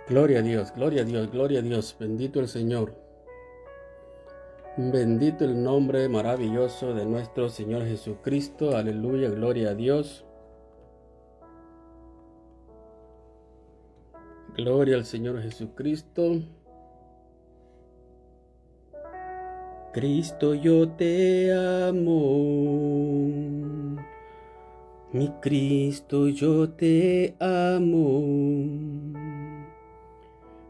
Gloria a Dios, gloria a Dios, gloria a Dios. Bendito el Señor. Bendito el nombre maravilloso de nuestro Señor Jesucristo. Aleluya, gloria a Dios. Gloria al Señor Jesucristo. Cristo, yo te amo. Mi Cristo, yo te amo.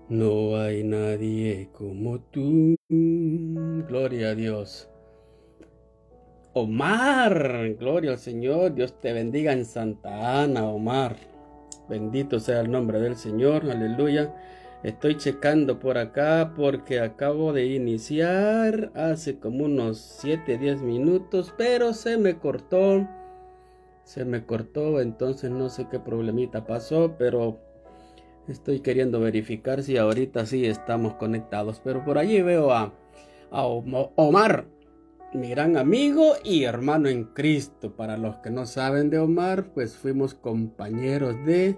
No hay nadie como tú. Gloria a Dios. Omar, gloria al Señor. Dios te bendiga en Santa Ana, Omar. Bendito sea el nombre del Señor. Aleluya. Estoy checando por acá porque acabo de iniciar hace como unos 7-10 minutos, pero se me cortó. Entonces no sé qué problemita pasó, pero estoy queriendo verificar si ahorita sí estamos conectados. Pero por allí veo a Omar, mi gran amigo y hermano en Cristo. Para los que no saben de Omar, pues fuimos compañeros de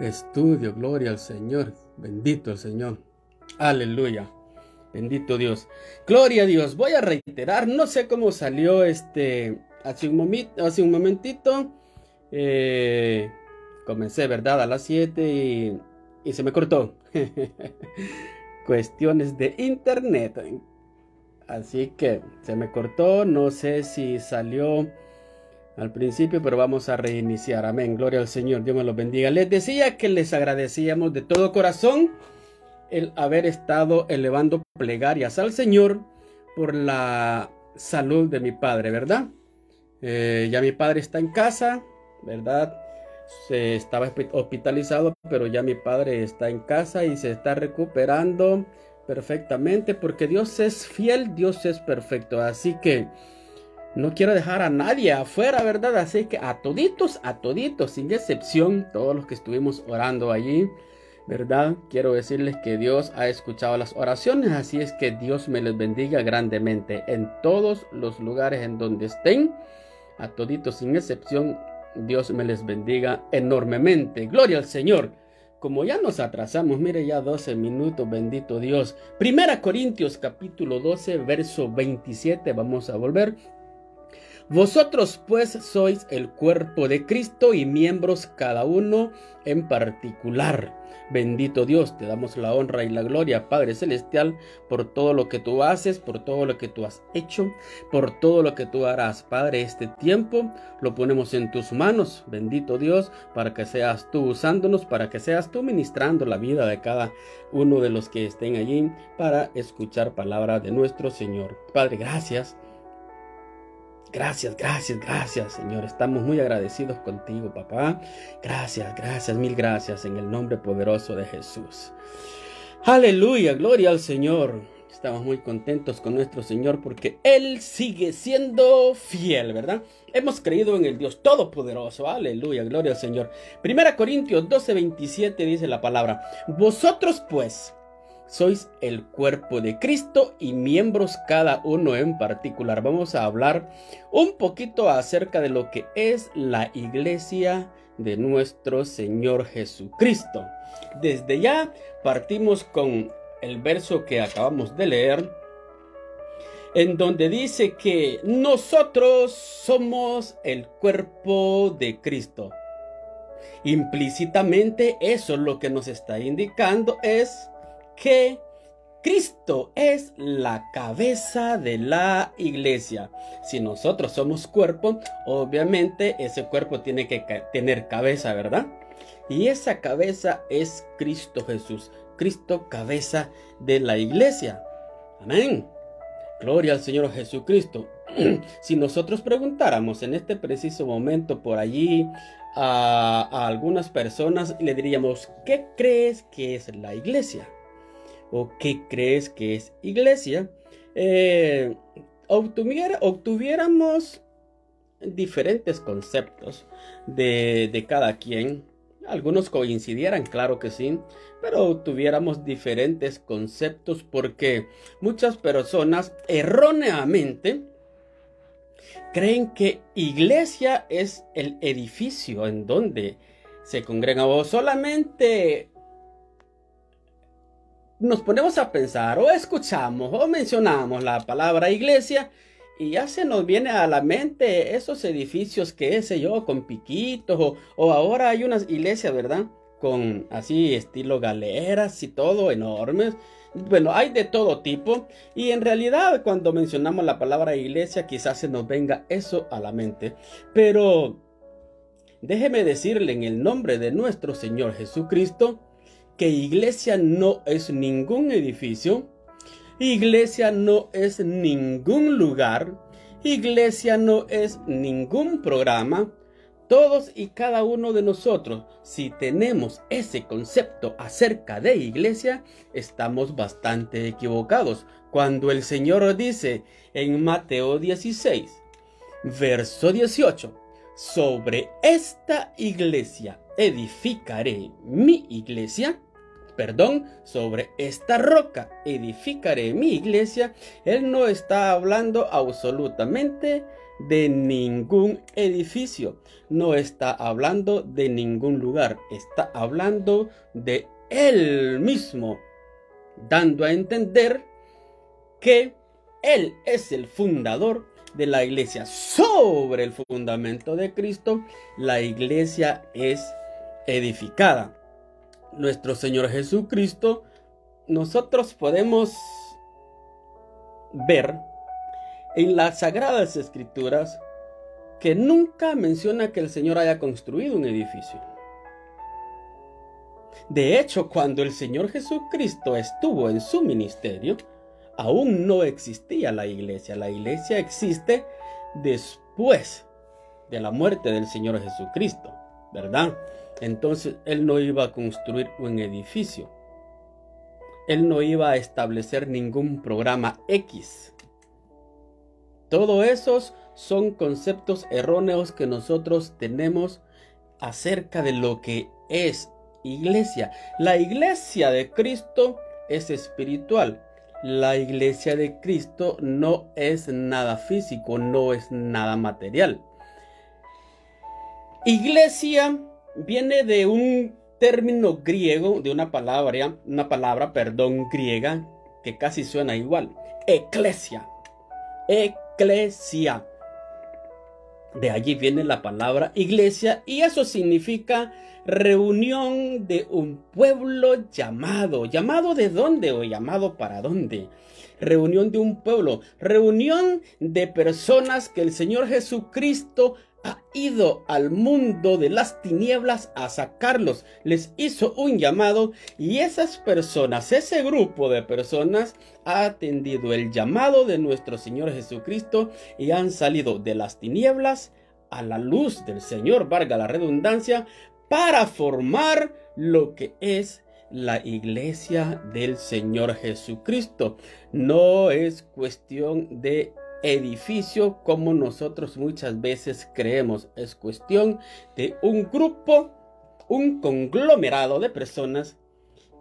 estudio. Gloria al Señor. Bendito el Señor. Aleluya. Bendito Dios. Gloria a Dios. Voy a reiterar. No sé cómo salió hace un momentito. Comencé, ¿verdad? A las 7 y se me cortó. Cuestiones de internet. Así que se me cortó. No sé si salió al principio, pero vamos a reiniciar. Amén. Gloria al Señor. Dios me los bendiga. Les decía que les agradecíamos de todo corazón el haber estado elevando plegarias al Señor por la salud de mi padre, ¿verdad? Ya mi padre está en casa, ¿verdad? Se estaba hospitalizado, pero ya mi padre está en casa y se está recuperando perfectamente, porque Dios es fiel, Dios es perfecto. Así que no quiero dejar a nadie afuera, ¿verdad? Así que a toditos, sin excepción, todos los que estuvimos orando allí, ¿verdad? Quiero decirles que Dios ha escuchado las oraciones, así es que Dios me les bendiga grandemente en todos los lugares en donde estén. A toditos sin excepción, Dios me les bendiga enormemente. Gloria al Señor. Como ya nos atrasamos, mire, ya 12 minutos, bendito Dios. Primera Corintios capítulo 12, verso 27, vamos a volver. Vosotros pues sois el cuerpo de Cristo y miembros cada uno en particular. Bendito Dios, te damos la honra y la gloria, Padre Celestial, por todo lo que tú haces, por todo lo que tú has hecho, por todo lo que tú harás. Padre, este tiempo lo ponemos en tus manos, bendito Dios, para que seas tú usándonos, para que seas tú ministrando la vida de cada uno de los que estén allí para escuchar palabra de nuestro Señor. Padre, gracias. Gracias, Señor. Estamos muy agradecidos contigo, papá. Gracias, mil gracias en el nombre poderoso de Jesús. Aleluya, gloria al Señor. Estamos muy contentos con nuestro Señor porque Él sigue siendo fiel, ¿verdad? Hemos creído en el Dios Todopoderoso. Aleluya, gloria al Señor. Primera Corintios 12:27 dice la palabra: Vosotros pues sois el cuerpo de Cristo y miembros cada uno en particular. Vamos a hablar un poquito acerca de lo que es la iglesia de nuestro Señor Jesucristo. Desde ya partimos con el verso que acabamos de leer, en donde dice que nosotros somos el cuerpo de Cristo. Implícitamente eso lo que nos está indicando es que Cristo es la cabeza de la iglesia. Si nosotros somos cuerpo, obviamente ese cuerpo tiene que tener cabeza, ¿verdad? Y esa cabeza es Cristo Jesús. Cristo, cabeza de la iglesia. Amén. Gloria al Señor Jesucristo. Si nosotros preguntáramos en este preciso momento por allí a algunas personas, le diríamos: ¿qué crees que es la iglesia? ¿O qué crees que es iglesia? Obtuviéramos diferentes conceptos de cada quien. Algunos coincidieran, claro que sí, pero tuviéramos diferentes conceptos porque muchas personas erróneamente creen que iglesia es el edificio en donde se congregan, o solamente nos ponemos a pensar o escuchamos o mencionamos la palabra iglesia y ya se nos viene a la mente esos edificios, qué sé yo, con piquitos o ahora hay unas iglesias, ¿verdad? Con así estilo galeras y todo, enormes. Bueno, hay de todo tipo y en realidad cuando mencionamos la palabra iglesia quizás se nos venga eso a la mente. Pero déjeme decirle en el nombre de nuestro Señor Jesucristo que iglesia no es ningún edificio, iglesia no es ningún lugar, iglesia no es ningún programa. Todos y cada uno de nosotros, si tenemos ese concepto acerca de iglesia, estamos bastante equivocados. Cuando el Señor dice en Mateo 16, verso 18, sobre esta iglesia edificaré mi iglesia, sobre esta roca edificaré mi iglesia, Él no está hablando absolutamente de ningún edificio, no está hablando de ningún lugar, está hablando de Él mismo, dando a entender que Él es el fundador de la iglesia. Sobre el fundamento de Cristo, la iglesia es edificada. Nuestro Señor Jesucristo, nosotros podemos ver en las Sagradas Escrituras que nunca menciona que el Señor haya construido un edificio. De hecho, cuando el Señor Jesucristo estuvo en su ministerio, aún no existía la iglesia. La iglesia existe después de la muerte del Señor Jesucristo, ¿verdad? Entonces, Él no iba a construir un edificio. Él no iba a establecer ningún programa X. Todos esos son conceptos erróneos que nosotros tenemos acerca de lo que es iglesia. La iglesia de Cristo es espiritual. La iglesia de Cristo no es nada físico, no es nada material. Iglesia viene de un término griego, de una palabra, griega, que casi suena igual. Eclesia. Eclesia. De allí viene la palabra iglesia y eso significa reunión de un pueblo llamado. ¿Llamado de dónde o llamado para dónde? Reunión de un pueblo, reunión de personas que el Señor Jesucristo ha ido al mundo de las tinieblas a sacarlos. Les hizo un llamado y esas personas, ese grupo de personas ha atendido el llamado de nuestro Señor Jesucristo y han salido de las tinieblas a la luz del Señor, valga la redundancia, para formar lo que es la iglesia del Señor Jesucristo. No es cuestión de edificio como nosotros muchas veces creemos. Es cuestión de un grupo, un conglomerado de personas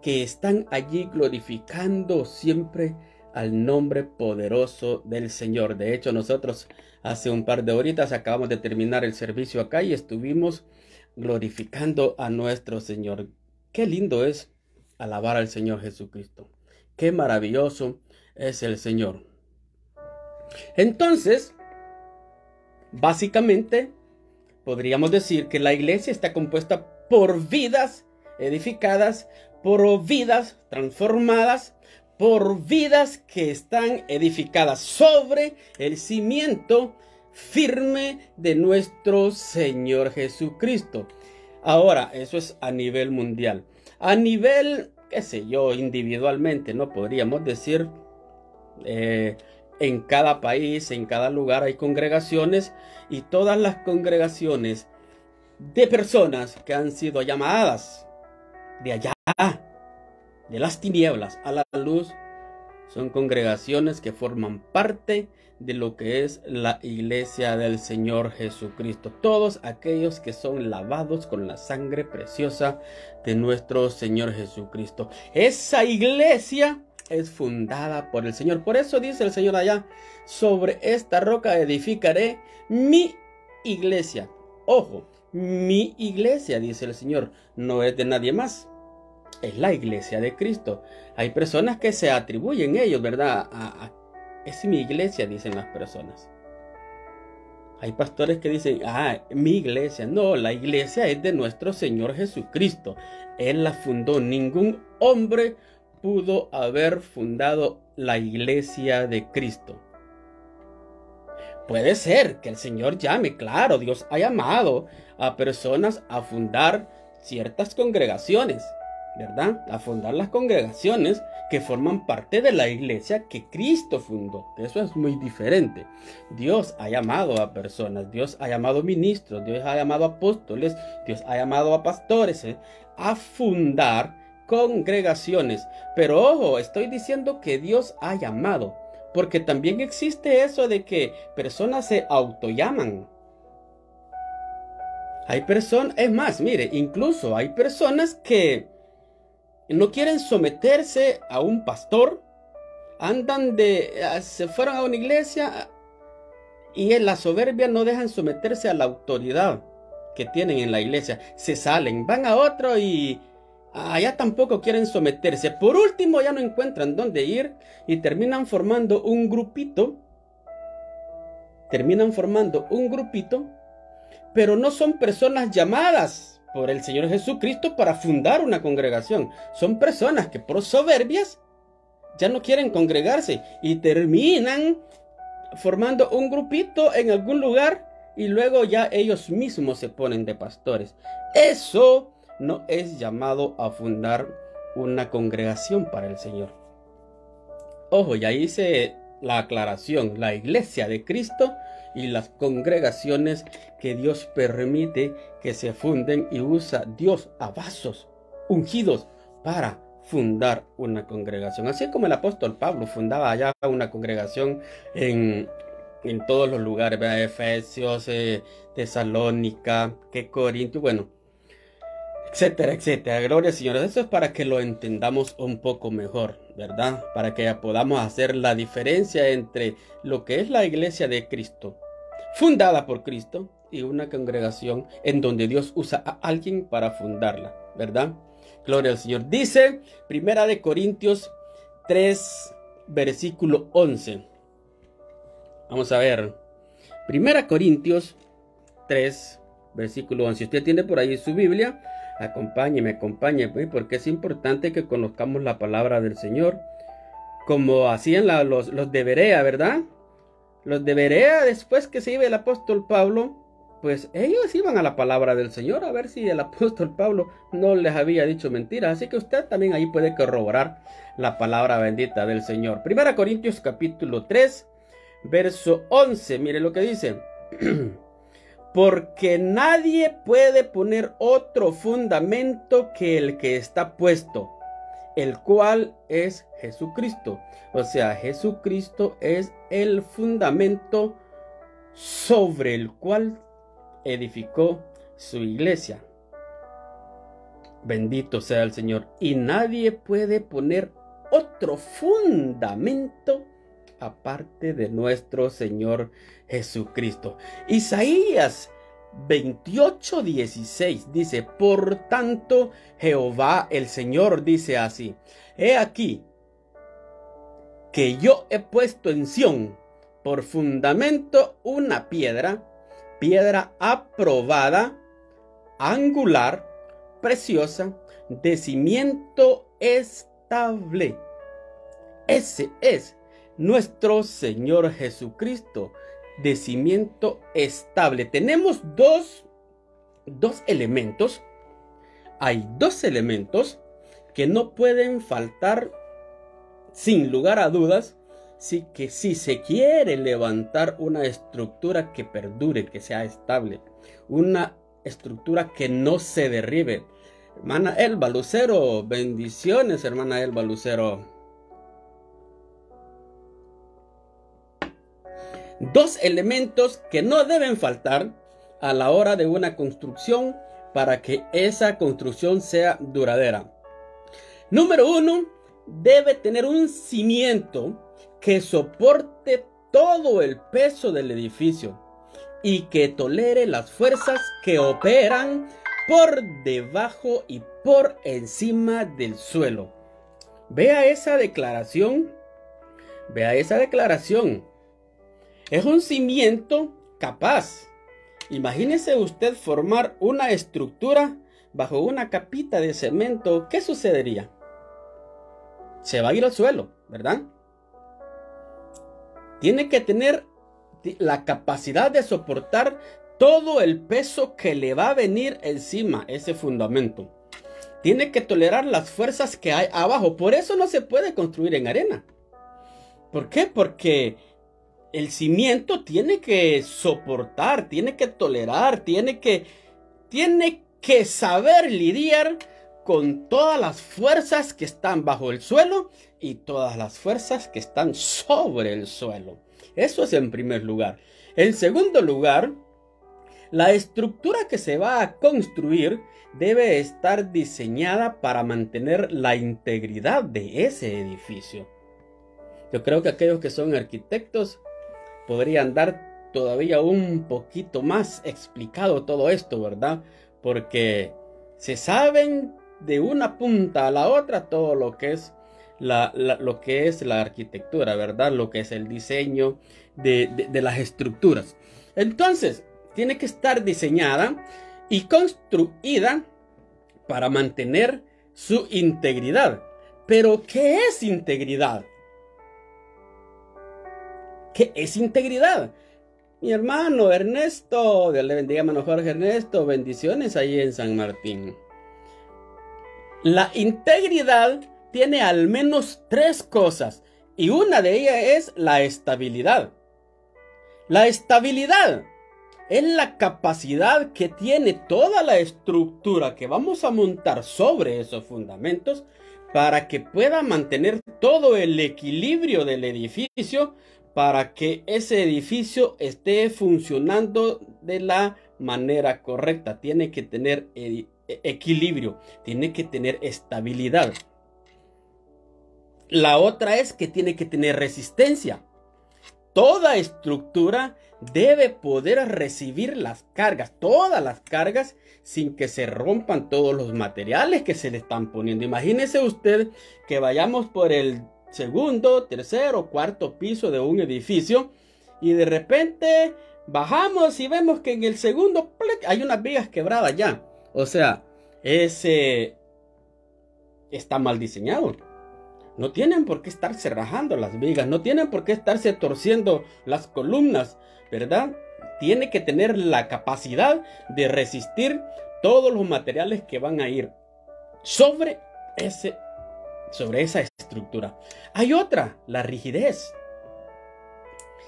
que están allí glorificando siempre al nombre poderoso del Señor. De hecho, nosotros hace un par de horitas acabamos de terminar el servicio acá y estuvimos glorificando a nuestro Señor. Qué lindo es alabar al Señor Jesucristo. Qué maravilloso es el Señor. Entonces, básicamente, podríamos decir que la iglesia está compuesta por vidas edificadas, por vidas transformadas, por vidas que están edificadas sobre el cimiento firme de nuestro Señor Jesucristo. Ahora, eso es a nivel mundial. A nivel, qué sé yo, individualmente, ¿no? Podríamos decir, en cada país, en cada lugar hay congregaciones y todas las congregaciones de personas que han sido llamadas de allá, de las tinieblas a la luz, son congregaciones que forman parte de lo que es la iglesia del Señor Jesucristo. Todos aquellos que son lavados con la sangre preciosa de nuestro Señor Jesucristo. Esa iglesia es fundada por el Señor. Por eso dice el Señor allá, sobre esta roca edificaré mi iglesia. Ojo, mi iglesia, dice el Señor, no es de nadie más. es la iglesia de Cristo. Hay personas que se atribuyen ellos, ¿verdad? Es mi iglesia, dicen las personas. Hay pastores que dicen, mi iglesia. No, la iglesia es de nuestro Señor Jesucristo. Él la fundó. Ningún hombre pudo haber fundado la iglesia de Cristo. Puede ser que el Señor llame, claro, Dios ha llamado a personas a fundar ciertas congregaciones, ¿verdad? A fundar las congregaciones que forman parte de la iglesia que Cristo fundó. Eso es muy diferente. Dios ha llamado a personas, Dios ha llamado ministros, Dios ha llamado apóstoles, Dios ha llamado a pastores, a fundar congregaciones. Pero ojo, estoy diciendo que Dios ha llamado, porque también existe eso de que personas se autollaman. Hay personas, es más, mire, incluso hay personas que no quieren someterse a un pastor, se fueron a una iglesia y en la soberbia no dejan someterse a la autoridad que tienen en la iglesia. Se salen, van a otro y allá tampoco quieren someterse. Por último, ya no encuentran dónde ir y terminan formando un grupito. Pero no son personas llamadas por el Señor Jesucristo para fundar una congregación. Son personas que por soberbias ya no quieren congregarse y terminan formando un grupito en algún lugar y luego ya ellos mismos se ponen de pastores. Eso no es llamado a fundar una congregación para el Señor. Ojo, ya hice la aclaración, la iglesia de Cristo y las congregaciones que Dios permite que se funden y usa Dios a vasos ungidos para fundar una congregación. Así como el apóstol Pablo fundaba allá una congregación en todos los lugares, ¿verdad? Efesios, Tesalónica, Corinto, bueno, etcétera, etcétera. Gloria al Señor. Eso es para que lo entendamos un poco mejor, ¿verdad? Para que podamos hacer la diferencia entre lo que es la iglesia de Cristo, fundada por Cristo, y una congregación en donde Dios usa a alguien para fundarla, ¿verdad? Gloria al Señor. Dice 1 Corintios 3, versículo 11. Vamos a ver. 1 Corintios 3, versículo 11. Si usted tiene por ahí su Biblia, acompáñeme, porque es importante que conozcamos la palabra del Señor, como hacían los de Berea, ¿verdad? Los de Berea, después que se iba el apóstol Pablo, pues ellos iban a la palabra del Señor a ver si el apóstol Pablo no les había dicho mentiras. Así que usted también ahí puede corroborar la palabra bendita del Señor. 1 Corintios capítulo 3, verso 11. Mire lo que dice. Porque nadie puede poner otro fundamento que el que está puesto, el cual es Jesucristo. O sea, Jesucristo es el fundamento sobre el cual edificó su iglesia. Bendito sea el Señor. Y nadie puede poner otro fundamento aparte de nuestro Señor Jesucristo. Isaías 28:16 dice: por tanto, Jehová el Señor dice así: he aquí que yo he puesto en Sión por fundamento una piedra aprobada, angular, preciosa, de cimiento estable. Ese es nuestro Señor Jesucristo, de cimiento estable. Tenemos dos elementos. Hay dos elementos que no pueden faltar sin lugar a dudas. Sí, que si se quiere levantar una estructura que perdure, que sea estable, una estructura que no se derribe. Hermana Elba Lucero, bendiciones, hermana Elba Lucero. Dos elementos que no deben faltar a la hora de una construcción para que esa construcción sea duradera. Número uno, debe tener un cimiento que soporte todo el peso del edificio y que tolere las fuerzas que operan por debajo y por encima del suelo. Vea esa declaración. Vea esa declaración. Es un cimiento capaz. Imagínese usted formar una estructura bajo una capita de cemento. ¿Qué sucedería? Se va a ir al suelo, ¿verdad? Tiene que tener la capacidad de soportar todo el peso que le va a venir encima ese fundamento. Tiene que tolerar las fuerzas que hay abajo. Por eso no se puede construir en arena. ¿Por qué? Porque el cimiento tiene que soportar, tiene que tolerar, tiene que saber lidiar con todas las fuerzas que están bajo el suelo y todas las fuerzas que están sobre el suelo. Eso es en primer lugar. En segundo lugar, la estructura que se va a construir debe estar diseñada para mantener la integridad de ese edificio. Yo creo que aquellos que son arquitectos podrían dar todavía un poquito más explicado todo esto, ¿verdad? Porque se saben de una punta a la otra todo lo que es lo que es la arquitectura, ¿verdad? Lo que es el diseño de las estructuras. Entonces, tiene que estar diseñada y construida para mantener su integridad. Pero, ¿qué es integridad? ¿Qué es integridad? Mi hermano Ernesto, Dios le bendiga, hermano Jorge Ernesto, bendiciones ahí en San Martín. La integridad tiene al menos 3 cosas y una de ellas es la estabilidad. La estabilidad es la capacidad que tiene toda la estructura que vamos a montar sobre esos fundamentos para que pueda mantener todo el equilibrio del edificio, para que ese edificio esté funcionando de la manera correcta. Tiene que tener equilibrio, tiene que tener estabilidad. La otra es que tiene que tener resistencia. Toda estructura debe poder recibir las cargas, todas las cargas, sin que se rompan todos los materiales que se le están poniendo. Imagínese usted que vayamos por el segundo, tercero, cuarto piso de un edificio y de repente bajamos y vemos que en el segundo hay unas vigas quebradas ya. O sea, ese está mal diseñado. No tienen por qué estarse rajando las vigas, no tienen por qué estarse torciendo las columnas, ¿verdad? Tiene que tener la capacidad de resistir todos los materiales que van a ir sobre esa estructura. Hay otra, la rigidez.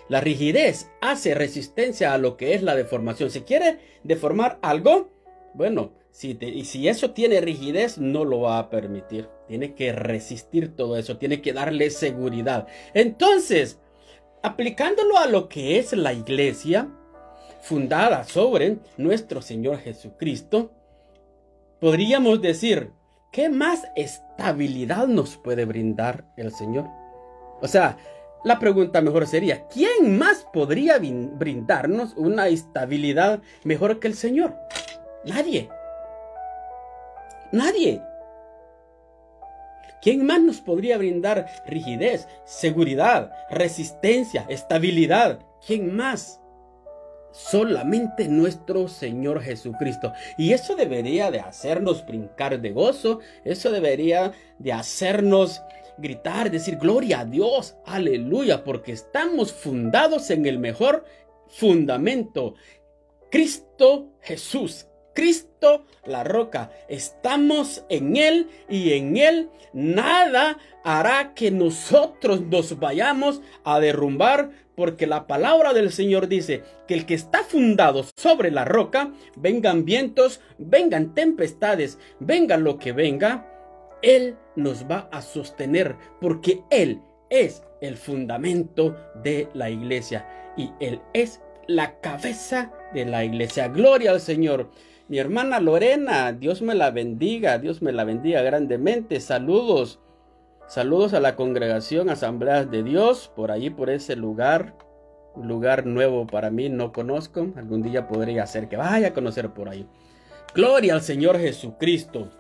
La rigidez hace resistencia a lo que es la deformación. Si quiere deformar algo, bueno, si eso tiene rigidez, no lo va a permitir. Tiene que resistir todo eso, tiene que darle seguridad. Entonces, aplicándolo a lo que es la iglesia, fundada sobre nuestro Señor Jesucristo, podríamos decir, ¿qué más estabilidad nos puede brindar el Señor? O sea, la pregunta mejor sería, ¿quién más podría brindarnos una estabilidad mejor que el Señor? Nadie. Nadie. ¿Quién más nos podría brindar rigidez, seguridad, resistencia, estabilidad? ¿Quién más? Solamente nuestro Señor Jesucristo. Y eso debería de hacernos brincar de gozo. Eso debería de hacernos gritar, decir gloria a Dios, aleluya, porque estamos fundados en el mejor fundamento, Cristo Jesús. Cristo la roca, estamos en Él y en Él nada hará que nosotros nos vayamos a derrumbar, porque la palabra del Señor dice que el que está fundado sobre la roca, vengan vientos, vengan tempestades, venga lo que venga, Él nos va a sostener, porque Él es el fundamento de la iglesia y Él es la cabeza de la iglesia. Gloria al Señor. Mi hermana Lorena, Dios me la bendiga grandemente. Saludos, saludos a la congregación Asambleas de Dios, por allí, por ese lugar, un lugar nuevo para mí, no conozco. Algún día podría ser que vaya a conocer por ahí. Gloria al Señor Jesucristo.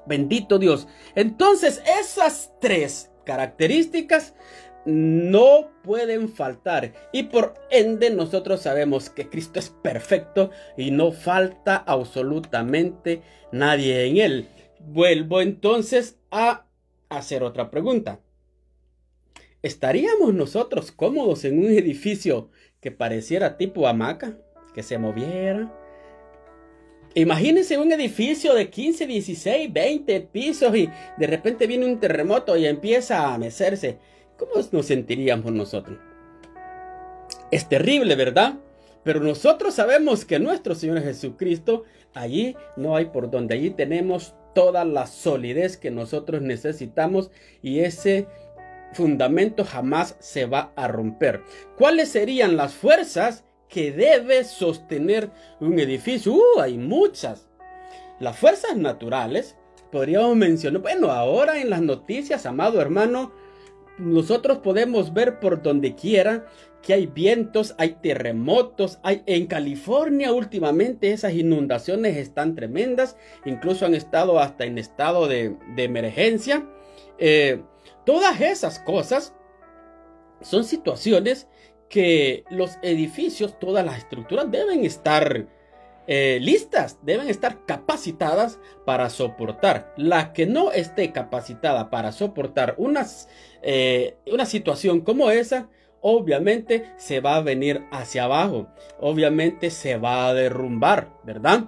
Bendito Dios. Entonces, esas tres características no pueden faltar. Y por ende, nosotros sabemos que Cristo es perfecto y no falta absolutamente nadie en él. Vuelvo entonces a hacer otra pregunta. ¿Estaríamos nosotros cómodos en un edificio que pareciera tipo hamaca, que se moviera? Imagínense un edificio de 15, 16, 20 pisos y de repente viene un terremoto y empieza a mecerse. ¿Cómo nos sentiríamos nosotros? Es terrible, ¿verdad? Pero nosotros sabemos que nuestro Señor Jesucristo, allí no hay por donde. Allí tenemos toda la solidez que nosotros necesitamos y ese fundamento jamás se va a romper. ¿Cuáles serían las fuerzas que debe sostener un edificio? Hay muchas. Las fuerzas naturales, podríamos mencionar, bueno, ahora en las noticias, amado hermano, nosotros podemos ver por donde quiera que hay vientos, hay terremotos, en California últimamente esas inundaciones están tremendas, incluso han estado hasta en estado de emergencia. Todas esas cosas son situaciones que los edificios, todas las estructuras deben estar listas, deben estar capacitadas para soportar. La que no esté capacitada para soportar una situación como esa, obviamente se va a venir hacia abajo, obviamente se va a derrumbar, ¿verdad?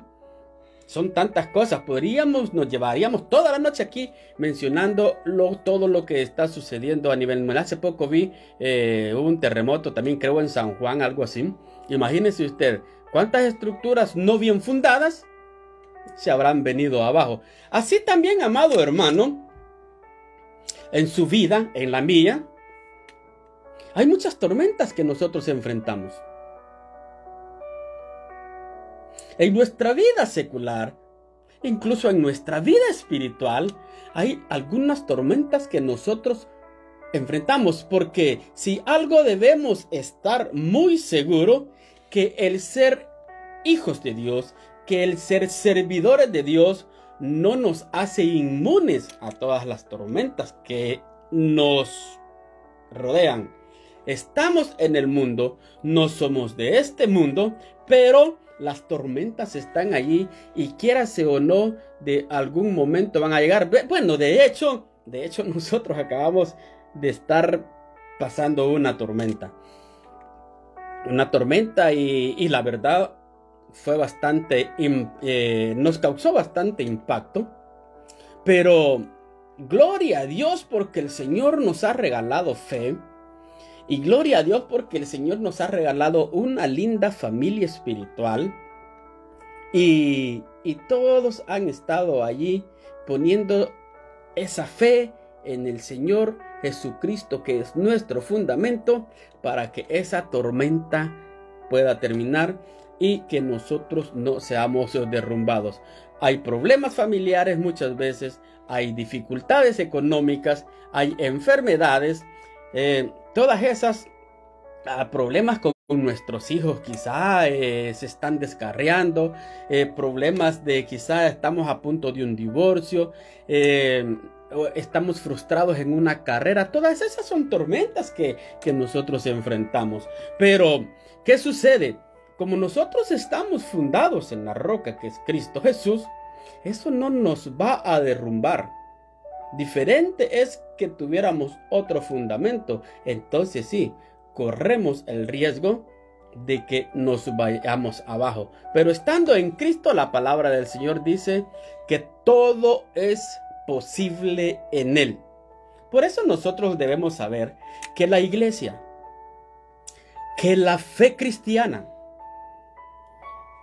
Son tantas cosas, nos llevaríamos toda la noche aquí mencionando todo lo que está sucediendo a nivel mundial. Hace poco vi un terremoto, también creo en San Juan, algo así. Imagínese usted, ¿cuántas estructuras no bien fundadas se habrán venido abajo? Así también, amado hermano, en su vida, en la mía, hay muchas tormentas que nosotros enfrentamos. En nuestra vida secular, incluso en nuestra vida espiritual, hay algunas tormentas que nosotros enfrentamos, porque si algo debemos estar muy seguro, que el ser hijos de Dios, que el ser servidores de Dios, no nos hace inmunes a todas las tormentas que nos rodean. Estamos en el mundo, no somos de este mundo, pero las tormentas están allí y quiérase o no, de algún momento van a llegar. Bueno, de hecho nosotros acabamos de estar pasando una tormenta. Y la verdad fue bastante, nos causó bastante impacto. Pero gloria a Dios porque el Señor nos ha regalado fe. Y gloria a Dios porque el Señor nos ha regalado una linda familia espiritual. Y todos han estado allí poniendo esa fe en el Señor Jesucristo, que es nuestro fundamento, para que esa tormenta pueda terminar y que nosotros no seamos derrumbados. Hay problemas familiares muchas veces, hay dificultades económicas, hay enfermedades, todas esas problemas con nuestros hijos quizá se están descarriando, problemas de quizá estamos a punto de un divorcio, estamos frustrados en una carrera. Todas esas son tormentas que nosotros enfrentamos. Pero, ¿qué sucede? Como nosotros estamos fundados en la roca que es Cristo Jesús, eso no nos va a derrumbar. Diferente es que tuviéramos otro fundamento. Entonces sí, corremos el riesgo de que nos vayamos abajo. Pero estando en Cristo, la palabra del Señor dice que todo es posible en Él. Por eso nosotros debemos saber que la iglesia, que la fe cristiana,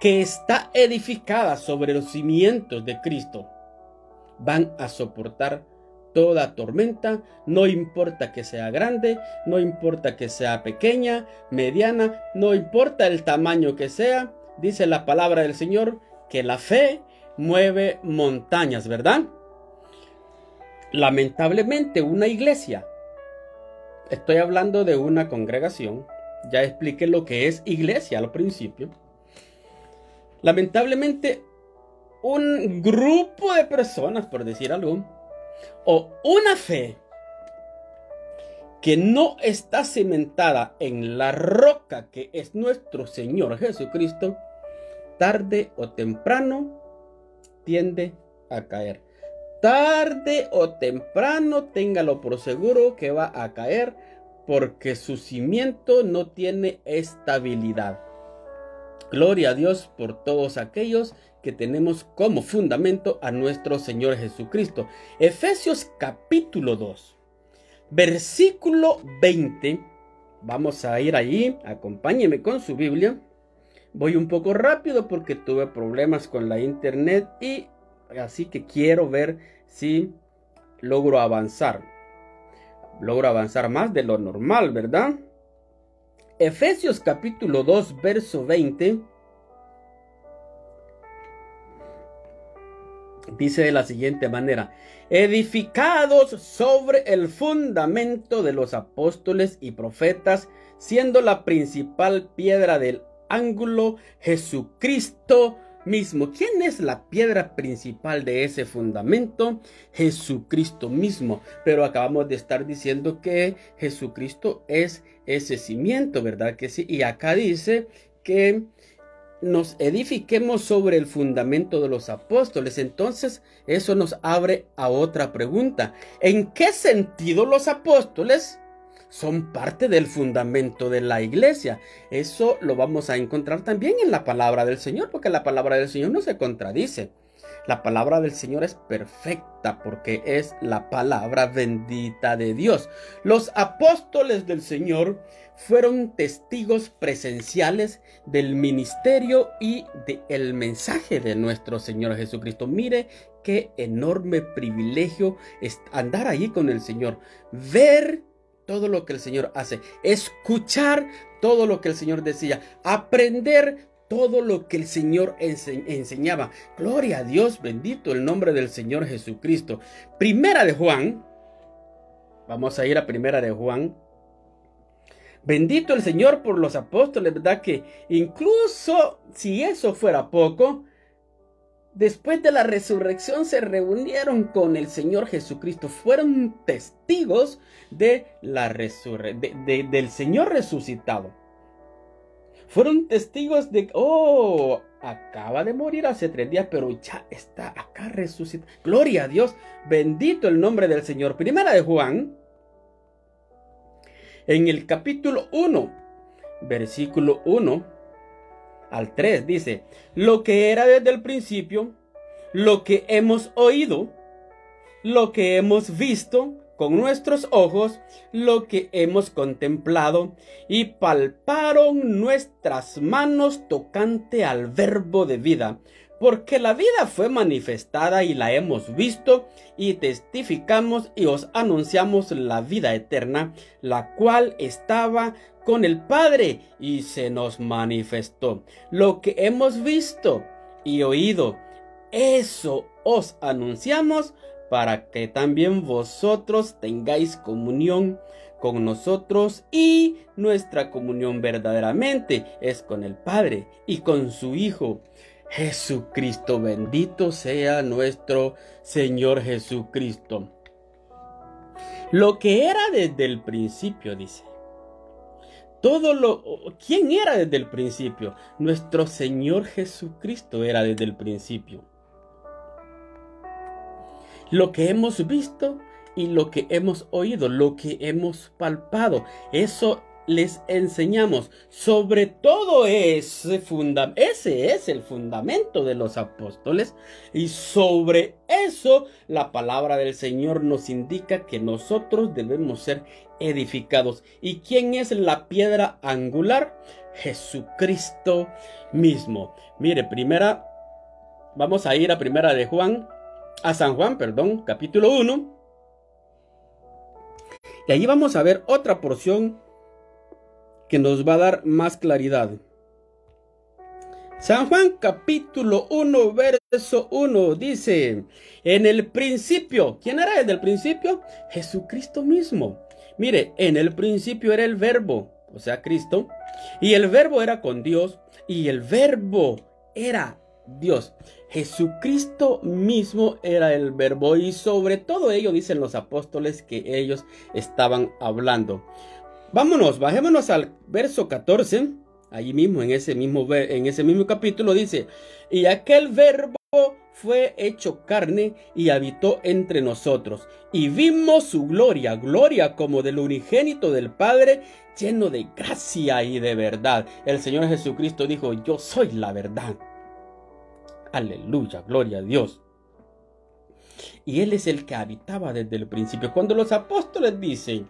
que está edificada sobre los cimientos de Cristo, van a soportar toda tormenta, no importa que sea grande, no importa que sea pequeña, mediana, no importa el tamaño que sea. Dice la palabra del Señor que la fe mueve montañas, ¿verdad? Lamentablemente una iglesia, estoy hablando de una congregación, ya expliqué lo que es iglesia al principio. Lamentablemente un grupo de personas, por decir algo, o una fe que no está cimentada en la roca que es nuestro Señor Jesucristo, tarde o temprano tiende a caer. Tarde o temprano, téngalo por seguro que va a caer, porque su cimiento no tiene estabilidad. Gloria a Dios por todos aquellos que tenemos como fundamento a nuestro Señor Jesucristo. Efesios capítulo 2, versículo 20. Vamos a ir allí, acompáñeme con su Biblia. Voy un poco rápido porque tuve problemas con la internet y así que quiero ver si logro avanzar. Logro avanzar más de lo normal, ¿verdad? Efesios capítulo 2, verso 20. Dice de la siguiente manera: edificados sobre el fundamento de los apóstoles y profetas, siendo la principal piedra del ángulo Jesucristo mismo. ¿Quién es la piedra principal de ese fundamento? Jesucristo mismo. Pero acabamos de estar diciendo que Jesucristo es ese cimiento, ¿verdad que sí? Y acá dice que nos edifiquemos sobre el fundamento de los apóstoles. Entonces eso nos abre a otra pregunta: ¿en qué sentido los apóstoles son parte del fundamento de la iglesia? Eso lo vamos a encontrar también en la palabra del Señor, porque la palabra del Señor no se contradice. La palabra del Señor es perfecta porque es la palabra bendita de Dios. Los apóstoles del Señor fueron testigos presenciales del ministerio y del mensaje de nuestro Señor Jesucristo. Mire qué enorme privilegio es andar allí con el Señor, ver todo lo que el Señor hace, escuchar todo lo que el Señor decía, aprender todo lo que el Señor enseñaba. Gloria a Dios, bendito el nombre del Señor Jesucristo. Primera de Juan, vamos a ir a Primera de Juan. Bendito el Señor por los apóstoles, ¿verdad? Que incluso si eso fuera poco, después de la resurrección se reunieron con el Señor Jesucristo. Fueron testigos de la del Señor resucitado. Fueron testigos de, acaba de morir hace 3 días, pero ya está acá resucitado. Gloria a Dios, bendito el nombre del Señor. Primera de Juan, en el capítulo 1, versículo 1 al 3, dice: lo que era desde el principio, lo que hemos oído, lo que hemos visto con nuestros ojos, lo que hemos contemplado y palparon nuestras manos tocante al verbo de vida. Porque la vida fue manifestada y la hemos visto y testificamos y os anunciamos la vida eterna, la cual estaba con el Padre y se nos manifestó. Lo que hemos visto y oído, eso os anunciamos, para que también vosotros tengáis comunión con nosotros, y nuestra comunión verdaderamente es con el Padre y con su Hijo Jesucristo. Bendito sea nuestro Señor Jesucristo. Lo que era desde el principio, dice. ¿Quién era desde el principio? Nuestro Señor Jesucristo era desde el principio. Lo que hemos visto y lo que hemos oído, lo que hemos palpado, eso les enseñamos. Sobre todo ese es el fundamento de los apóstoles, y sobre eso la palabra del Señor nos indica que nosotros debemos ser edificados. ¿Y quién es la piedra angular? Jesucristo mismo. Mire, vamos a ir a San Juan, capítulo 1. Y allí vamos a ver otra porción que nos va a dar más claridad. San Juan capítulo 1, verso 1 dice: en el principio, ¿quién era desde el principio? Jesucristo mismo. Mire, en el principio era el verbo, o sea, Cristo, y el verbo era con Dios, y el verbo era Dios. Jesucristo mismo era el verbo y sobre todo ello dicen los apóstoles que ellos estaban hablando. Bajémonos al verso 14, allí mismo en ese mismo capítulo dice, y aquel verbo fue hecho carne y habitó entre nosotros, y vimos su gloria, gloria como del unigénito del Padre, lleno de gracia y de verdad. El Señor Jesucristo dijo, yo soy la verdad. Aleluya, gloria a Dios. Y Él es el que habitaba desde el principio. Cuando los apóstoles dicen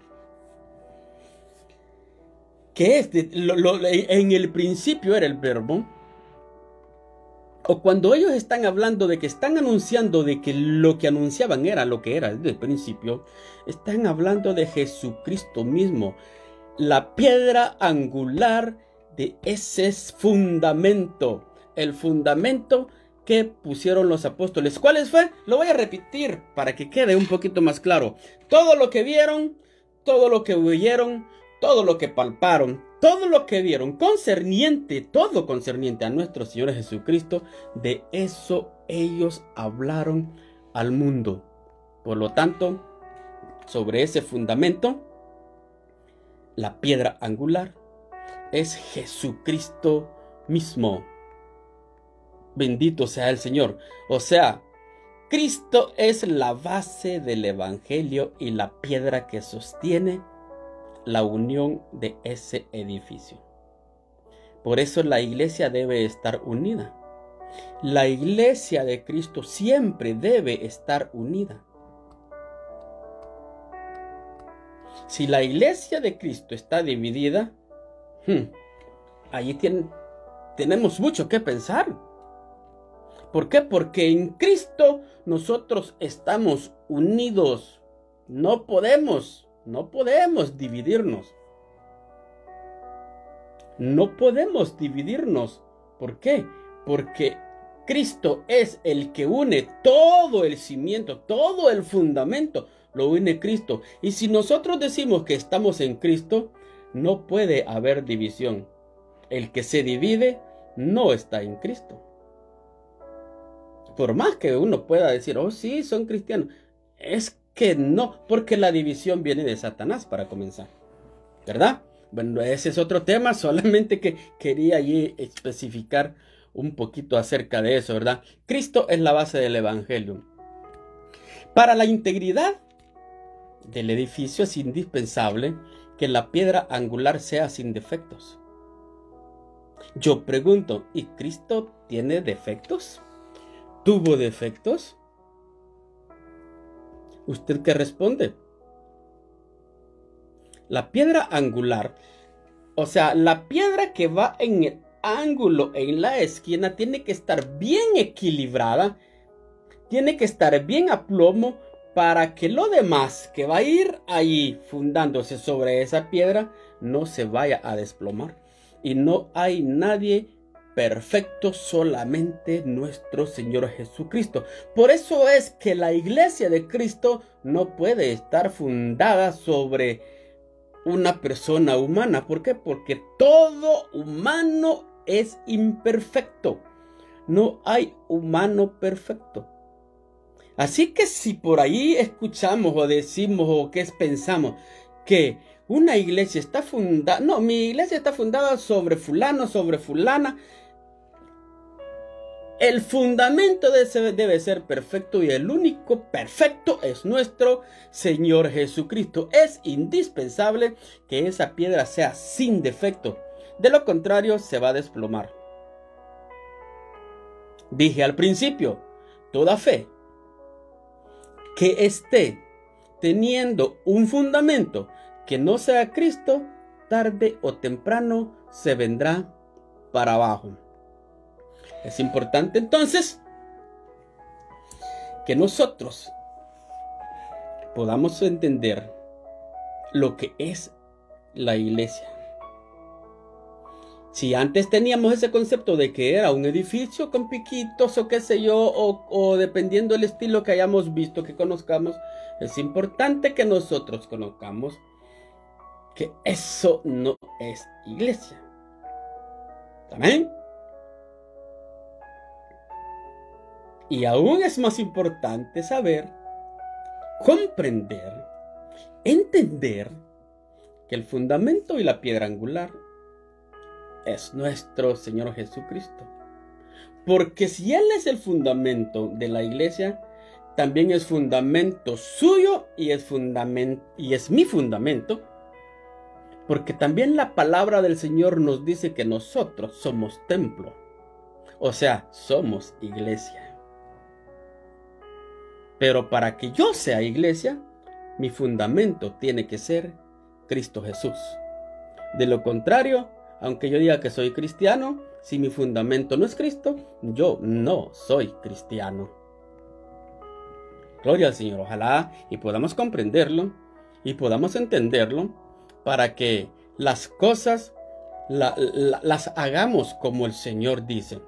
que en el principio era el verbo, o cuando ellos están hablando de que están anunciando de que lo que anunciaban era lo que era desde el principio, están hablando de Jesucristo mismo, la piedra angular de ese fundamento, el fundamento que pusieron los apóstoles. ¿Cuáles fue? Lo voy a repetir para que quede un poquito más claro. Todo lo que vieron, todo lo que oyeron, todo lo que palparon, todo lo que vieron, todo concerniente a nuestro Señor Jesucristo, de eso ellos hablaron al mundo. Por lo tanto, sobre ese fundamento, la piedra angular es Jesucristo mismo. Bendito sea el Señor. O sea, Cristo es la base del Evangelio y la piedra que sostiene la unión de ese edificio. Por eso la iglesia debe estar unida. La iglesia de Cristo siempre debe estar unida. Si la iglesia de Cristo está dividida, allí tenemos mucho que pensar. ¿Por qué? Porque en Cristo nosotros estamos unidos. No podemos dividirnos. No podemos dividirnos. ¿Por qué? Porque Cristo es el que une todo el cimiento, todo el fundamento, lo une Cristo. Y si nosotros decimos que estamos en Cristo, no puede haber división. El que se divide no está en Cristo. Por más que uno pueda decir, oh sí, son cristianos, es que no, porque la división viene de Satanás para comenzar, ¿verdad? Bueno, ese es otro tema, solamente que quería allí especificar un poquito acerca de eso, ¿verdad? Cristo es la base del Evangelio. Para la integridad del edificio es indispensable que la piedra angular sea sin defectos. Yo pregunto, ¿y Cristo tiene defectos? ¿Tuvo defectos? ¿Usted qué responde? La piedra angular, o sea, la piedra que va en el ángulo, en la esquina, tiene que estar bien equilibrada, tiene que estar bien a plomo para que lo demás que va a ir ahí fundándose sobre esa piedra no se vaya a desplomar. Y no hay nadie perfecto, solamente nuestro Señor Jesucristo. Por eso es que la iglesia de Cristo no puede estar fundada sobre una persona humana. ¿Por qué? Porque todo humano es imperfecto. No hay humano perfecto. Así que si por ahí escuchamos o decimos o que pensamos que una iglesia está fundada, no, mi iglesia está fundada sobre fulano, sobre fulana, el fundamento debe ser perfecto y el único perfecto es nuestro Señor Jesucristo. Es indispensable que esa piedra sea sin defecto. De lo contrario, se va a desplomar. Dije al principio, toda fe que esté teniendo un fundamento que no sea Cristo, tarde o temprano se vendrá para abajo. Es importante entonces que nosotros podamos entender lo que es la iglesia. Si antes teníamos ese concepto de que era un edificio con piquitos o qué sé yo, o dependiendo del estilo que hayamos visto, que conozcamos, es importante que nosotros conozcamos que eso no es iglesia. ¿Amén? Y aún es más importante saber, comprender, entender que el fundamento y la piedra angular es nuestro Señor Jesucristo. Porque si Él es el fundamento de la iglesia, también es fundamento suyo y es mi fundamento. Porque también la palabra del Señor nos dice que nosotros somos templo. O sea, somos iglesia. Pero para que yo sea iglesia, mi fundamento tiene que ser Cristo Jesús. De lo contrario, aunque yo diga que soy cristiano, si mi fundamento no es Cristo, yo no soy cristiano. Gloria al Señor. Ojalá y podamos comprenderlo y podamos entenderlo para que las cosas las hagamos como el Señor dice.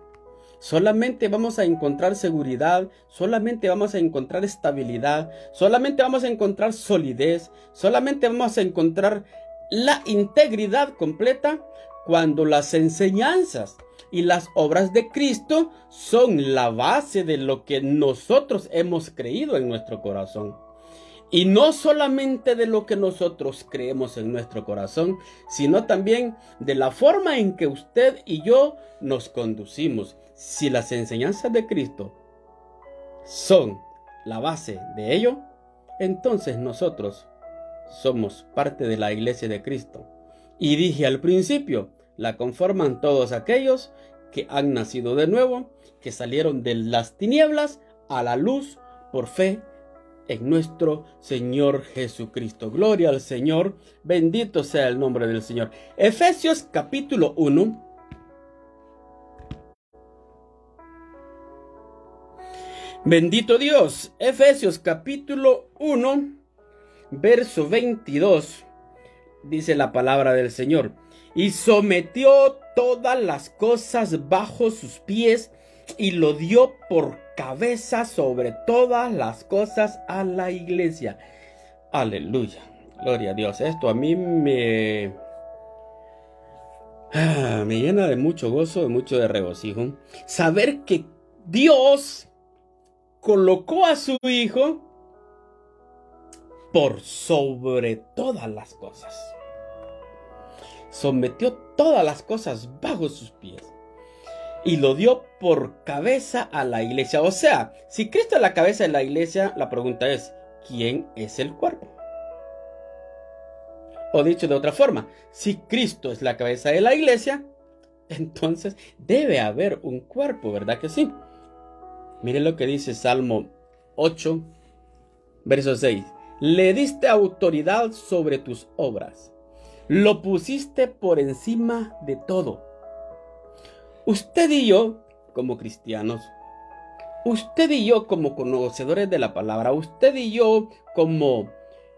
Solamente vamos a encontrar seguridad, solamente vamos a encontrar estabilidad, solamente vamos a encontrar solidez, solamente vamos a encontrar la integridad completa cuando las enseñanzas y las obras de Cristo son la base de lo que nosotros hemos creído en nuestro corazón. Y no solamente de lo que nosotros creemos en nuestro corazón, sino también de la forma en que usted y yo nos conducimos. Si las enseñanzas de Cristo son la base de ello, entonces nosotros somos parte de la iglesia de Cristo. Y dije al principio, la conforman todos aquellos que han nacido de nuevo, que salieron de las tinieblas a la luz por fe en nuestro Señor Jesucristo. Gloria al Señor, bendito sea el nombre del Señor. Efesios capítulo 1. Bendito Dios. Efesios capítulo 1, verso 22. Dice la palabra del Señor. Y sometió todas las cosas bajo sus pies y lo dio por cabeza sobre todas las cosas a la iglesia. Aleluya. Gloria a Dios. Esto a mí me llena de mucho gozo, de mucho de regocijo. Saber que Dios colocó a su Hijo por sobre todas las cosas. Sometió todas las cosas bajo sus pies y lo dio por cabeza a la iglesia. O sea, si Cristo es la cabeza de la iglesia, la pregunta es, ¿quién es el cuerpo? O dicho de otra forma, si Cristo es la cabeza de la iglesia, entonces debe haber un cuerpo, ¿verdad que sí? Miren lo que dice Salmo 8, verso 6. Le diste autoridad sobre tus obras. Lo pusiste por encima de todo. Usted y yo, como cristianos, usted y yo como conocedores de la palabra, usted y yo como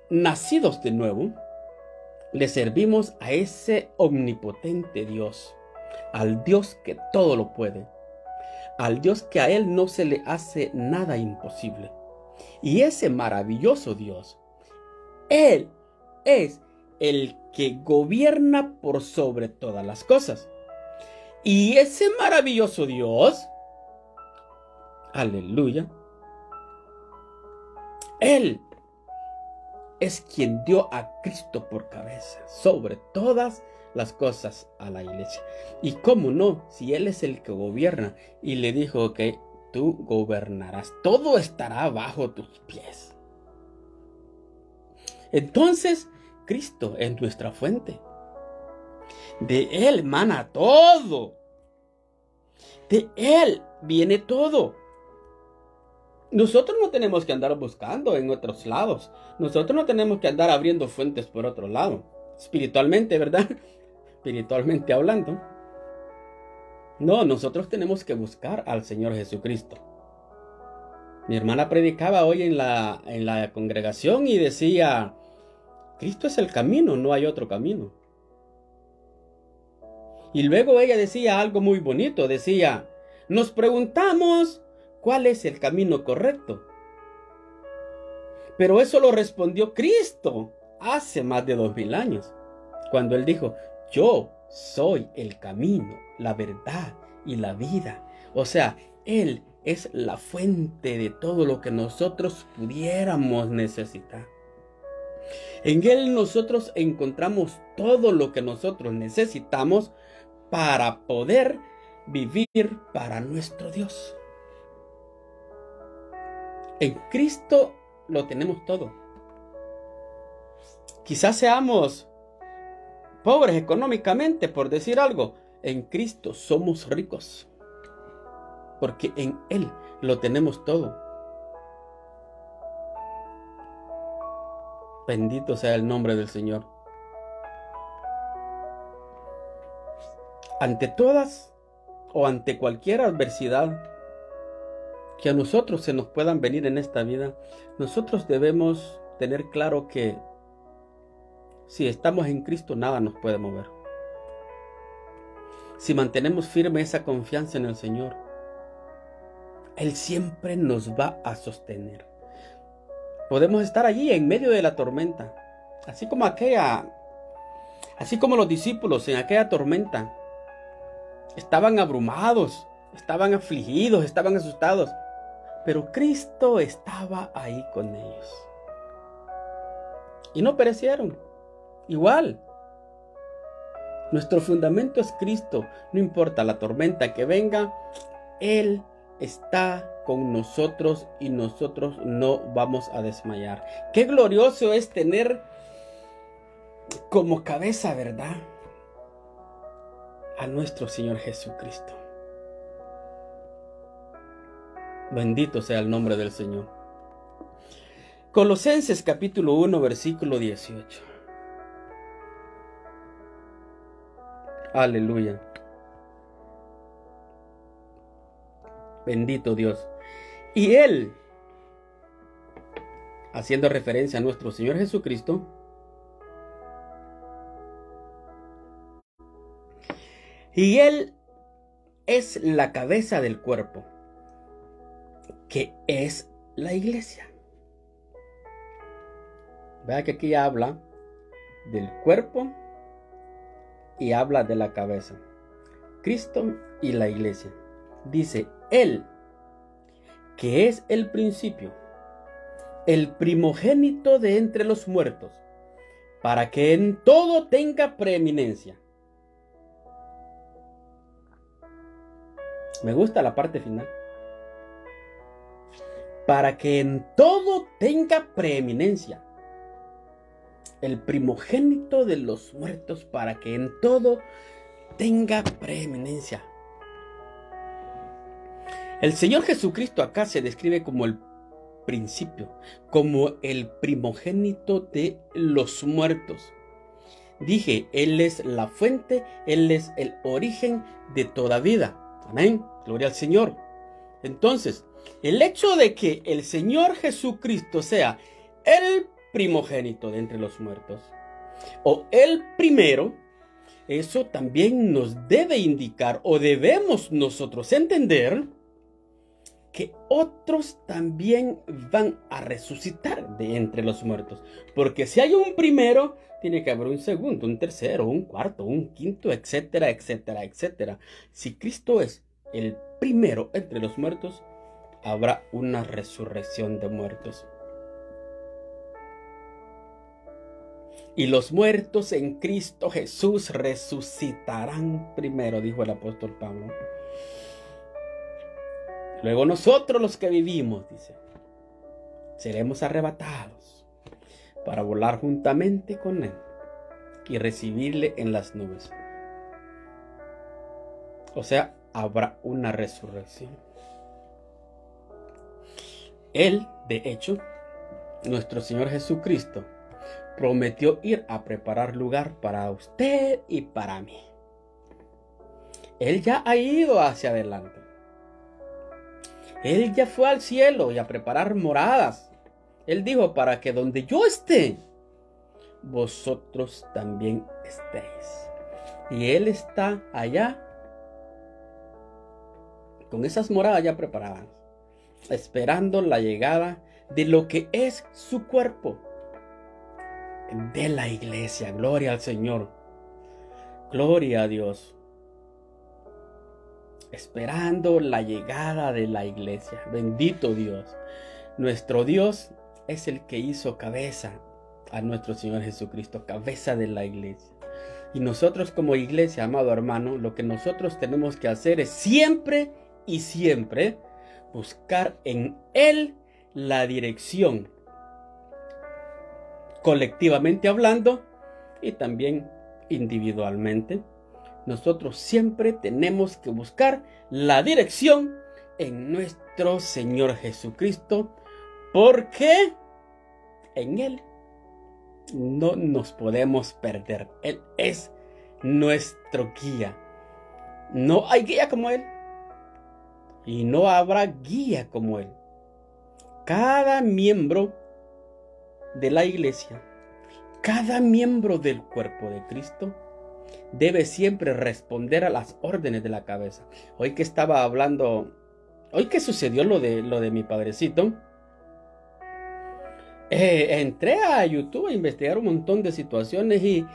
nacidos de nuevo, le servimos a ese omnipotente Dios, al Dios que todo lo puede, al Dios que a Él no se le hace nada imposible. Y ese maravilloso Dios, Él es el que gobierna por sobre todas las cosas. Y ese maravilloso Dios, aleluya, Él es quien dio a Cristo por cabeza sobre todas las cosas a la iglesia. Y cómo no, si Él es el que gobierna y le dijo que tú gobernarás, todo estará bajo tus pies. Entonces, Cristo es nuestra fuente. De Él mana todo. De Él viene todo. Nosotros no tenemos que andar buscando en otros lados. Nosotros no tenemos que andar abriendo fuentes por otro lado. Espiritualmente, ¿verdad? Espiritualmente hablando. No, nosotros tenemos que buscar al Señor Jesucristo. Mi hermana predicaba hoy en la congregación y decía, Cristo es el camino, no hay otro camino. Y luego ella decía algo muy bonito, decía, nos preguntamos cuál es el camino correcto. Pero eso lo respondió Cristo hace más de 2000 años, cuando Él dijo, yo soy el camino, la verdad y la vida. O sea, Él es la fuente de todo lo que nosotros pudiéramos necesitar. En Él nosotros encontramos todo lo que nosotros necesitamos para poder vivir para nuestro Dios. En Cristo lo tenemos todo. Quizás seamos pobres económicamente, por decir algo. En Cristo somos ricos, porque en Él lo tenemos todo. Bendito sea el nombre del Señor. Ante todas o ante cualquier adversidad que a nosotros se nos puedan venir en esta vida, nosotros debemos tener claro que si estamos en Cristo, nada nos puede mover. Si mantenemos firme esa confianza en el Señor, Él siempre nos va a sostener. Podemos estar allí en medio de la tormenta, así como los discípulos en aquella tormenta estaban abrumados, estaban afligidos, estaban asustados, pero Cristo estaba ahí con ellos y no perecieron. Igual, nuestro fundamento es Cristo. No importa la tormenta que venga, Él está con nosotros y nosotros no vamos a desmayar. Qué glorioso es tener como cabeza, ¿verdad?, a nuestro Señor Jesucristo. Bendito sea el nombre del Señor. Colosenses capítulo 1, versículo 18. Aleluya. Bendito Dios. Y Él, haciendo referencia a nuestro Señor Jesucristo, y Él es la cabeza del cuerpo, que es la iglesia. Vea que aquí habla del cuerpo y habla de la cabeza. Cristo y la iglesia. Dice Él, que es el principio, el primogénito de entre los muertos, para que en todo tenga preeminencia. Me gusta la parte final. Para que en todo tenga preeminencia. El primogénito de los muertos, para que en todo tenga preeminencia. El Señor Jesucristo acá se describe como el principio, como el primogénito de los muertos. Dije, Él es la fuente, Él es el origen de toda vida. Amén, gloria al Señor. Entonces, el hecho de que el Señor Jesucristo sea el primogénito de entre los muertos, o el primero, eso también nos debe indicar, o debemos nosotros entender, que otros también van a resucitar de entre los muertos. Porque si hay un primero, tiene que haber un segundo, un tercero, un cuarto, un quinto, etcétera, etcétera, etcétera. Si Cristo es el primero entre los muertos, habrá una resurrección de muertos. Y los muertos en Cristo Jesús resucitarán primero, dijo el apóstol Pablo. Luego nosotros los que vivimos, dice, seremos arrebatados para volar juntamente con Él y recibirle en las nubes. O sea, habrá una resurrección. Él, de hecho, nuestro Señor Jesucristo, prometió ir a preparar lugar para usted y para mí. Él ya ha ido hacia adelante. Él ya fue al cielo y a preparar moradas. Él dijo, para que donde yo esté, vosotros también estéis. Y Él está allá, con esas moradas ya preparadas, esperando la llegada de lo que es su cuerpo, de la iglesia. Gloria al Señor. Gloria a Dios. esperando la llegada de la iglesia. Bendito Dios. Nuestro Dios es el que hizo cabeza a nuestro Señor Jesucristo, cabeza de la iglesia. Y nosotros como iglesia, amado hermano, lo que nosotros tenemos que hacer es siempre y siempre buscar en Él la dirección, colectivamente hablando y también individualmente. Nosotros siempre tenemos que buscar la dirección en nuestro Señor Jesucristo, porque en Él no nos podemos perder. Él es nuestro guía. No hay guía como Él y no habrá guía como Él. Cada miembro de la iglesia, cada miembro del cuerpo de Cristo debe siempre responder a las órdenes de la cabeza. Hoy que estaba hablando, hoy que sucedió lo de mi padrecito, entré a YouTube a investigar un montón de situaciones y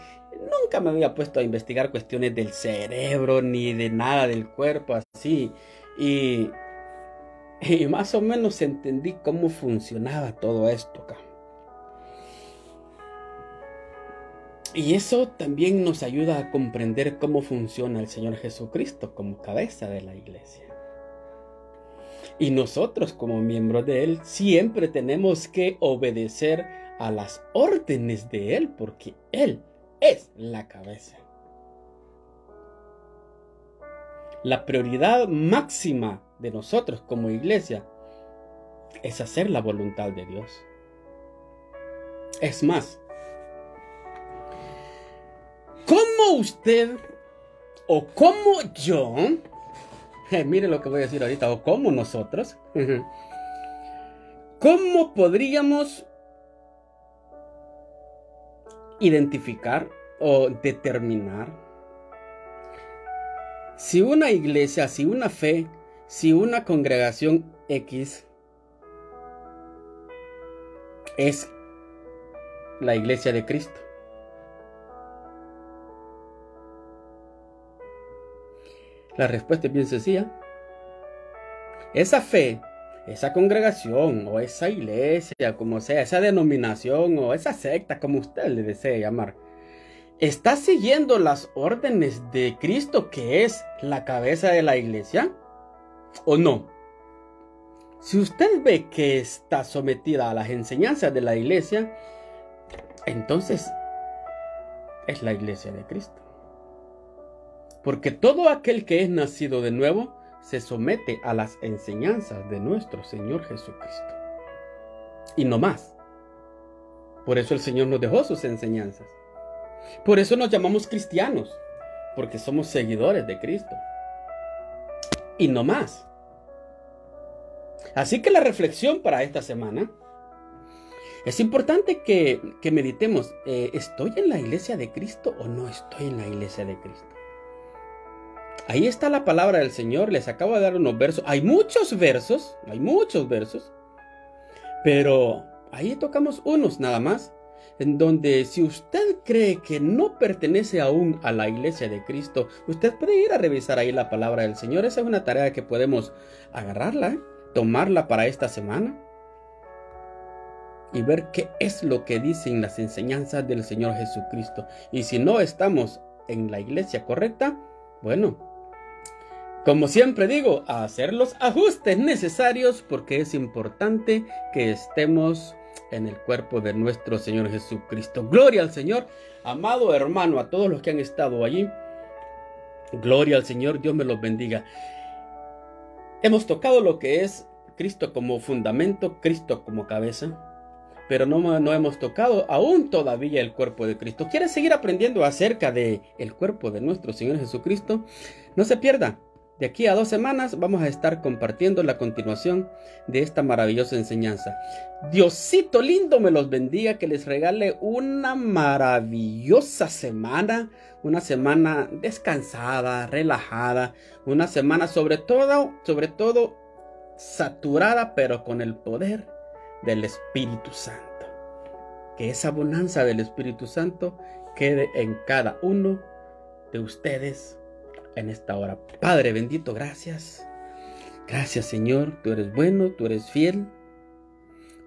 nunca me había puesto a investigar cuestiones del cerebro ni de nada del cuerpo así. Y más o menos entendí cómo funcionaba todo esto acá. Y eso también nos ayuda a comprender cómo funciona el Señor Jesucristo como cabeza de la iglesia. Y nosotros como miembros de Él siempre tenemos que obedecer a las órdenes de Él, porque Él es la cabeza. La prioridad máxima de nosotros como iglesia es hacer la voluntad de Dios. Es más, ¿cómo usted o cómo yo, mire lo que voy a decir ahorita, o cómo nosotros, cómo podríamos identificar o determinar si una iglesia, si una fe, si una congregación X es la iglesia de Cristo? La respuesta es bien sencilla. Esa fe, esa congregación o esa iglesia, como sea, esa denominación o esa secta, como usted le desee llamar, ¿está siguiendo las órdenes de Cristo, que es la cabeza de la iglesia, o no? Si usted ve que está sometida a las enseñanzas de la iglesia, entonces es la iglesia de Cristo. Porque todo aquel que es nacido de nuevo se somete a las enseñanzas de nuestro Señor Jesucristo. Y no más. Por eso el Señor nos dejó sus enseñanzas. Por eso nos llamamos cristianos, porque somos seguidores de Cristo. Y no más. Así que la reflexión para esta semana, es importante que meditemos, ¿estoy en la iglesia de Cristo o no estoy en la iglesia de Cristo? Ahí está la palabra del Señor. Les acabo de dar unos versos. Hay muchos versos, pero ahí tocamos unos nada más, en donde si usted cree que no pertenece aún a la iglesia de Cristo, usted puede ir a revisar ahí la palabra del Señor. Esa es una tarea que podemos agarrarla, tomarla para esta semana y ver qué es lo que dicen las enseñanzas del Señor Jesucristo. Y si no estamos en la iglesia correcta, bueno, como siempre digo, a hacer los ajustes necesarios, porque es importante que estemos en el cuerpo de nuestro Señor Jesucristo. Gloria al Señor, amado hermano, a todos los que han estado allí. Gloria al Señor, Dios me los bendiga. Hemos tocado lo que es Cristo como fundamento, Cristo como cabeza, pero no hemos tocado aún todavía el cuerpo de Cristo. ¿Quieres seguir aprendiendo acerca del cuerpo de nuestro Señor Jesucristo? No se pierda. De aquí a 2 semanas vamos a estar compartiendo la continuación de esta maravillosa enseñanza. Diosito lindo me los bendiga, que les regale una maravillosa semana, una semana descansada, relajada, una semana sobre todo saturada, pero con el poder del Espíritu Santo. Que esa bonanza del Espíritu Santo quede en cada uno de ustedes. en esta hora. Padre bendito, gracias. Gracias, Señor. Tú eres bueno, tú eres fiel.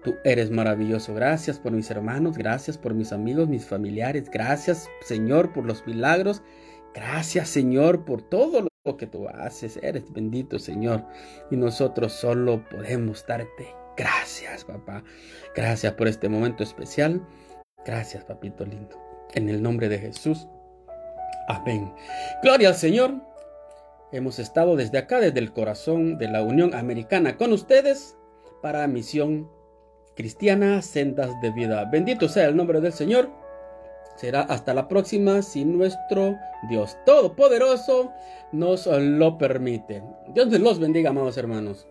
Tú eres maravilloso. Gracias por mis hermanos, gracias por mis amigos, mis familiares. Gracias, Señor, por los milagros. Gracias, Señor, por todo lo que tú haces. Eres bendito, Señor. Y nosotros solo podemos darte gracias, papá. Gracias por este momento especial. Gracias, papito lindo. En el nombre de Jesús. Amén. Gloria al Señor. Hemos estado desde acá, desde el corazón de la Unión Americana, con ustedes para Misión Cristiana, Sendas de Vida. Bendito sea el nombre del Señor. Será hasta la próxima si nuestro Dios Todopoderoso nos lo permite. Dios los bendiga, amados hermanos.